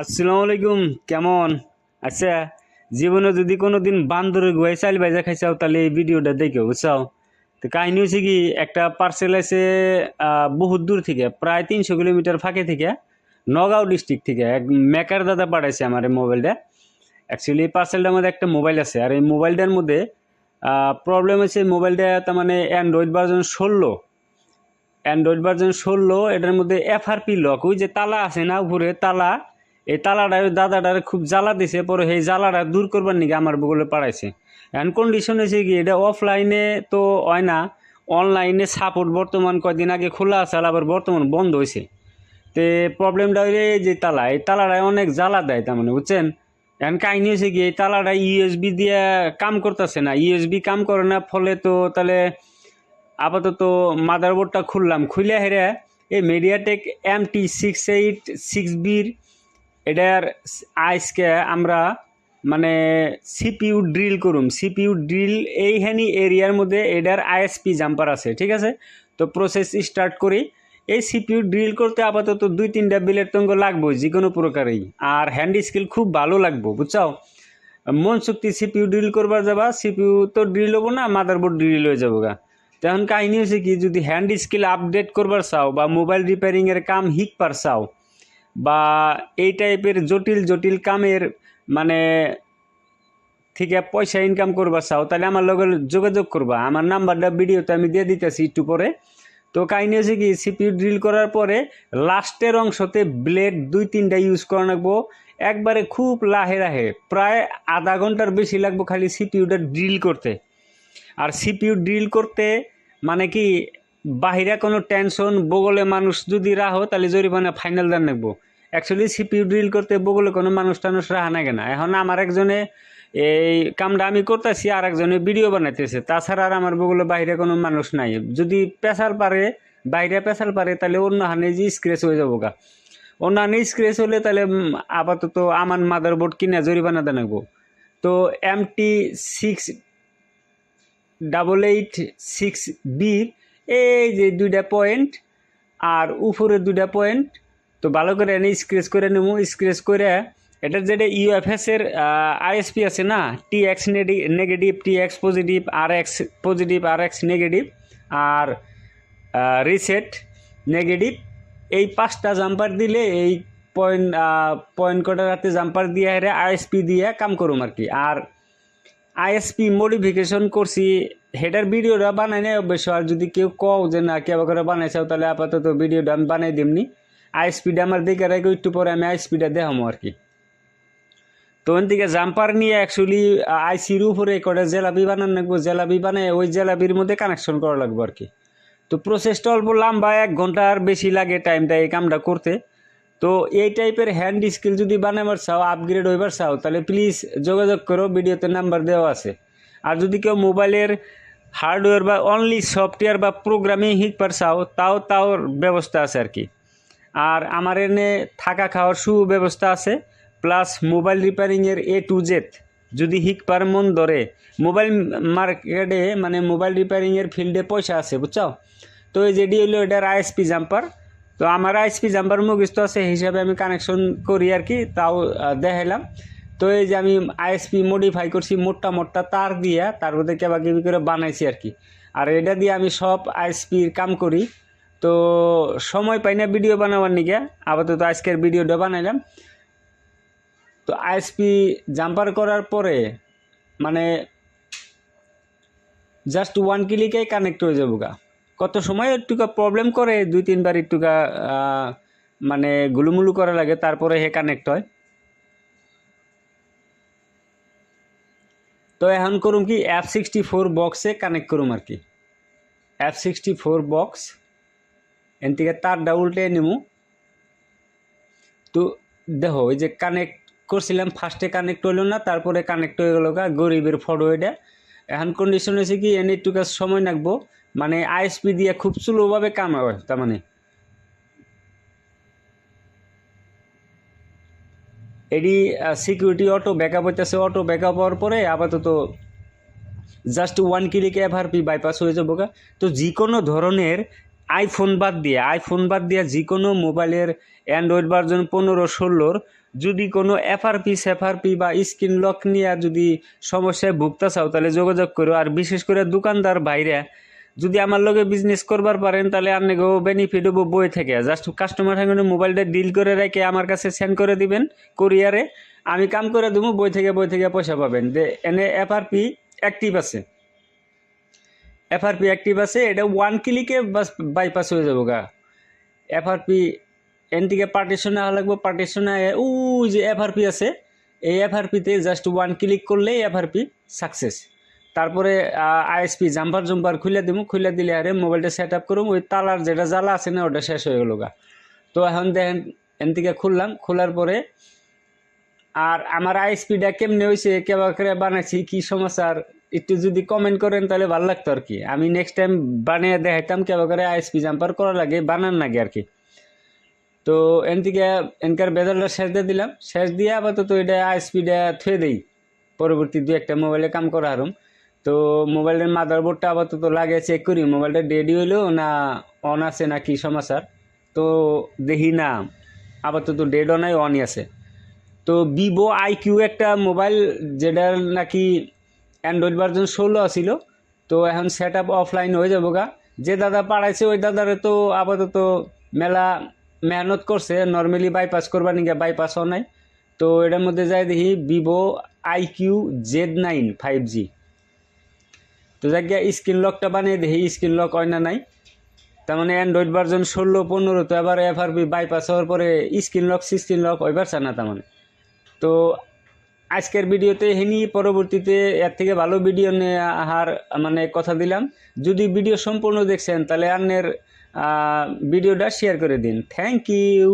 আসসালামু আলাইকুম। কেমন আচ্ছা? জীবনে যদি কোনোদিন বান্দরের গুহায় চাল ভাজা খাইছাও তাহলে এই ভিডিওটা দেখো, বুঝছাও? তো কাহিনী হচ্ছে কি, একটা পার্সেল আছে বহুত দূর থেকে, প্রায় 300 কিলোমিটার ফাঁকে থেকে, নগাঁও ডিস্ট্রিক্ট থেকে এক মেকার দাদা পাঠাইছে আমার এই মোবাইলটা। অ্যাকচুয়ালি এই পার্সেলটার মধ্যে একটা মোবাইল আছে, আর এই মোবাইলটার মধ্যে প্রবলেম হচ্ছে, মোবাইলটা তার মানে অ্যান্ড্রয়েড ভার্সন 16, এটার মধ্যে এফআরপি লক, ওই যে তালা আছে না উপরে তালা, এই তালাটা ওই দাদাটার খুব জ্বালা দিছে, পরে সেই জ্বালাটা দূর করবার নাকি আমার বগলে পাঠাইছে। এখন কন্ডিশন হয়েছে কি, এটা অফলাইনে তো হয় না, অনলাইনে সাপোর্ট বর্তমান কয়দিন আগে খোলা আছে, আবার বর্তমান বন্ধ হয়েছে। তে প্রবলেমটা হইলে যে তালা, এই তালাটায় অনেক জ্বালা দেয় তার মানে, বুঝছেন? এখন কাহিনী হয়েছে কি, এই তালাটা ইউএসবি দিয়ে কাম করতেছে না, ইউএসবি কাম করে না, ফলে তো তাহলে আপাতত মাদারবোর্ডটা খুললাম, খুলে হেরে এই মিডিয়াটেক MT686বির এটার আজকে আমরা মানে সিপিইউ ড্রিল করুম। সিপিইউ ড্রিল এইখানি এরিয়ার মধ্যে এটার আইএসপি জাম্পার আছে, ঠিক আছে? তো প্রসেস স্টার্ট করি। এই সিপিইউ ড্রিল করতে আপাতত 2-3টা বিলের তঙ্গ লাগবো যে কোনো প্রকারেই, আর হ্যান্ড স্কিল খুব ভালো লাগবো, বুঝছাও? মন শক্তি সিপিইউ ড্রিল করবার যাবা, সিপিইউ তো ড্রিল হবো না, মাদারবোর্ড ড্রিল হয়ে যাবো গা। তখন কাহিনী হচ্ছে কি, যদি হ্যান্ড স্কিল আপডেট করবার চাও বা মোবাইল রিপেয়ারিংয়ের কাম শিখবার চাও বা এই টাইপের জটিল জটিল কামের মানে থেকে পয়সা ইনকাম করবার চাও, তাহলে আমার লগে যোগাযোগ করবা। আমার নাম্বারটা ভিডিওতে আমি দিয়ে দিতেছি একটু পরে। তো কাহিনী হচ্ছে কি, সিপিইউ ড্রিল করার পরে লাস্টের অংশতে ব্লেড 2-3টা ইউজ করা লাগবো, একবারে খুব লাহে লাহে, প্রায় আধা ঘন্টার বেশি লাগবো খালি সিপিইউটা ড্রিল করতে। আর সিপিইউ ড্রিল করতে মানে কি, বাহিরে কোনো টেনশন, বগলে মানুষ যদি রাহো তাহলে জরিমানা ফাইনাল দেন নেবো। অ্যাকচুয়ালি সিপিইউ ড্রিল করতে বগলে কোনো মানুষ টানুষ রাহা নাগে না। এখন আমার একজনে এই কামটা আমি করতেছি, আর একজনে ভিডিও বানাইতেছে, তাছাড়া আর আমার বগলে বাইরে কোনো মানুষ নাই। যদি পেশাল পারে, বাইরে পেশাল পারে, তাহলে অন্য হানে যে স্ক্রেচ হয়ে যাবো গা। অন্য হানে স্ক্রেচ হলে তাহলে আপাতত আমার মাদারবোর্ড কিনে জরিমানা দেন নেবো। তো MT68886B এই যে 2টা পয়েন্ট আর উপরে 2টা পয়েন্ট, তো ভালো করে এনে স্ক্রেচ করে নেব। স্ক্রেচ করে এটার যেটা ইউএফএস এর আইএসপি আছে না, TX negative, TX positive, RX positive, RX negative, আর রিসেট নেগেটিভ, এই 5টা জাম্পার দিলে এই পয়েন্ট কটার হাতে জাম্পার দিয়ে হেরে আইএসপি দিয়ে কাম করুম আর কি। আর আইএসপি মডিফিকেশন করছি, হেডার ভিডিওটা বানাই নাই অবশ্য। আর যদি কেউ কও যে না কেবা করে বানাইছাও, তাহলে আপাতত ভিডিওটা আমি বানাই দিমনি। আইএসপিটা আমার দেখে রাখি, একটু পরে আমি আইএসপিটা দেখামো আর কি। তো ওখান থেকে জাম্পার নিয়ে অ্যাকচুয়ালি আইসির উপরে কটা জেলাপি বানানো লাগবো, জেলাপি বানায় ওই জেলাপির মধ্যে কানেকশন করা লাগবো আর কি। তো প্রসেসটা অল্প লম্বা, 1 ঘন্টার বেশি লাগে টাইমটা এই কামটা করতে। তো এই টাইপের হ্যান্ড স্কিল যদি বানাবার চাও, আপগ্রেড হইবার চাও, তাহলে প্লিজ যোগাযোগ করো, ভিডিওতে নাম্বার দেওয়া আছে। আর যদি কেউ মোবাইলের হার্ডওয়্যার বা অনলি সফটওয়্যার বা প্রোগ্রামিং শিখবার চাও, তাও ব্যবস্থা আছে আর কি। আর আমার এনে থাকা খাওয়ার সুব্যবস্থা আছে, প্লাস মোবাইল রিপেয়ারিংয়ের A to Z যদি শিখবার মন ধরে। মোবাইল মার্কেটে মানে মোবাইল রিপেয়ারিংয়ের ফিল্ডে পয়সা আছে, বুঝছো? তো এই যেটি হলো এটার আইএসপি জাম্পার। তো আমার আইএসপি জাম্পার মুখস্থ আছে, হিসাবে আমি কানেকশন করি আর কি, তাও দেখাইলাম। তো এই যে আমি আইএসপি মডিফাই করছি, মোটা মোটা তার দিয়ে তার মধ্যে কেবা কেবি করে বানাইছি আর কি। আর এটা দিয়ে আমি সব আইএসপির কাম করি। তো সময় পাই না ভিডিও বানাবার নিকে, আপাতত আজকের ভিডিওটা বানাইলাম। তো আইএসপি জাম্পার করার পরে মানে জাস্ট 1 ক্লিকে কানেক্ট হয়ে যাবো গা। কত সময় একটুকা প্রবলেম করে, 2-3 বার একটুকা মানে গুলুমুলু করা লাগে, তারপরে হে কানেক্ট হয়। তো এখন করুম কি, F64 বক্সে কানেক্ট করুম আর কি। F64 বক্স এন থেকে তারটা উল্টে নেবো। তো দেখো ওই যে কানেক্ট করছিলাম, ফার্স্টে কানেক্ট হইল না, তারপরে কানেক্ট হয়ে গেল গা, গরিবের ফটো এটা। এখন কন্ডিশন হয়েছে কি, এনে একটু কাজ সময় লাগবো, মানে আইএসপি দিয়ে খুব স্লোভাবে কাম হয়। তার মানে এটি সিকিউরিটি অটো ব্যাকআপ হইতেছে, অটো ব্যাকআপ হওয়ার পরে আপাতত জাস্ট 1 ক্লিকে এফআরপি বাইপাস হয়ে যাবো গা। তো যে কোনো ধরনের আইফোন বাদ দিয়ে যে কোনো মোবাইলের অ্যান্ড্রয়েড ভার্সন 15-16 যদি কোনো এফআরপি বা স্ক্রিন লক নিয়ে যদি সমস্যায় ভুগতে চাও তাহলে যোগাযোগ করো। আর বিশেষ করে দোকানদার বাইরে যদি আমার লগে বিজনেস করবার পারেন তাহলে আপনাকেও বেনিফিট হবো বই থেকে। জাস্ট কাস্টমার সঙ্গে মোবাইলটা ডিল করে রেখে আমার কাছে সেন্ড করে দিবেন কুরিয়ারে, আমি কাম করে দেবো, বই থেকে পয়সা পাবেন। এনে এফআরপি অ্যাক্টিভ আছে, এটা 1 ক্লিকে বাস বাইপাস হয়ে যাবো গা। এফআরপি এন থেকে পার্টিশনে আসা লাগবো, পার্টিশনে ও যে এফআরপি আছে এই এফআরপিতে জাস্ট 1 ক্লিক করলেই এফআরপি সাকসেস। তারপরে আইএসপি জাম্পার খুলে দিব, খুলে দিলে আরে মোবাইলটা সেট আপ করুম, ওই তালার যেটা জ্বালা আছে না ওটা শেষ হয়ে গেল গা। তো এখন দেখেন এন থেকে খুললাম, খোলার পরে আর আমার আইএসপিটা কেমনে হয়েছে, কেবা করে বানাইছি, কি সমাচার একটু যদি কমেন্ট করেন তাহলে ভালো লাগতো আর কি। আমি নেক্সট টাইম বানিয়ে দেখাইতাম কেবা করে আইএসপি জাম্পার করা লাগে, বানান লাগে আর কি। তো এন থেকে এনকার বেদলটা শেষ দিয়ে দিলাম, শেষ দিয়ে আপাতত এটা আইএসপিটা থুয়ে দেই, পরবর্তী 2-1টা মোবাইলে কাম করা হারুম। তো মোবাইলের মাদারবোর্ডটা আপাতত লাগে চেক করি মোবাইলটা রেডি হইলো না অন আছে না কি সমাচার। তো দেখি না আপাতত ডেডও নাই, অনই আছে। তো ভিভো আইকিউ একটা মোবাইল যেটার নাকি অ্যান্ড্রয়েড ভার্জন 16 ছিল, তো এখন সেট আপ অফলাইন হয়ে যাবো গা। যে দাদা পাড়াইছে ওই দাদারে তো আপাতত মেলা মেহনত করছে, নর্মালি বাইপাস করবার নিকে বাইপাসও নাই। তো এটার মধ্যে যাই দেখি ভিভো আইকিউ Z9 5G। তো যাক গিয়া স্ক্রিন লকটা বানিয়ে দেখি স্ক্রিন লক হয় না নাই। তার মানে অ্যান্ড্রয়েড ভার্জন 16-15 তো এবার এফআরপি বাইপাস হওয়ার পরে স্ক্রিন লক হয়ে পারছে না তার মানে। তো আজকের ভিডিওতে হেনি, পরবর্তীতে এর থেকে ভালো ভিডিও নিয়ে আহার মানে কথা দিলাম। যদি ভিডিও সম্পূর্ণ দেখছেন তাহলে আন্নের ভিডিওটা শেয়ার করে দিন। Thank you.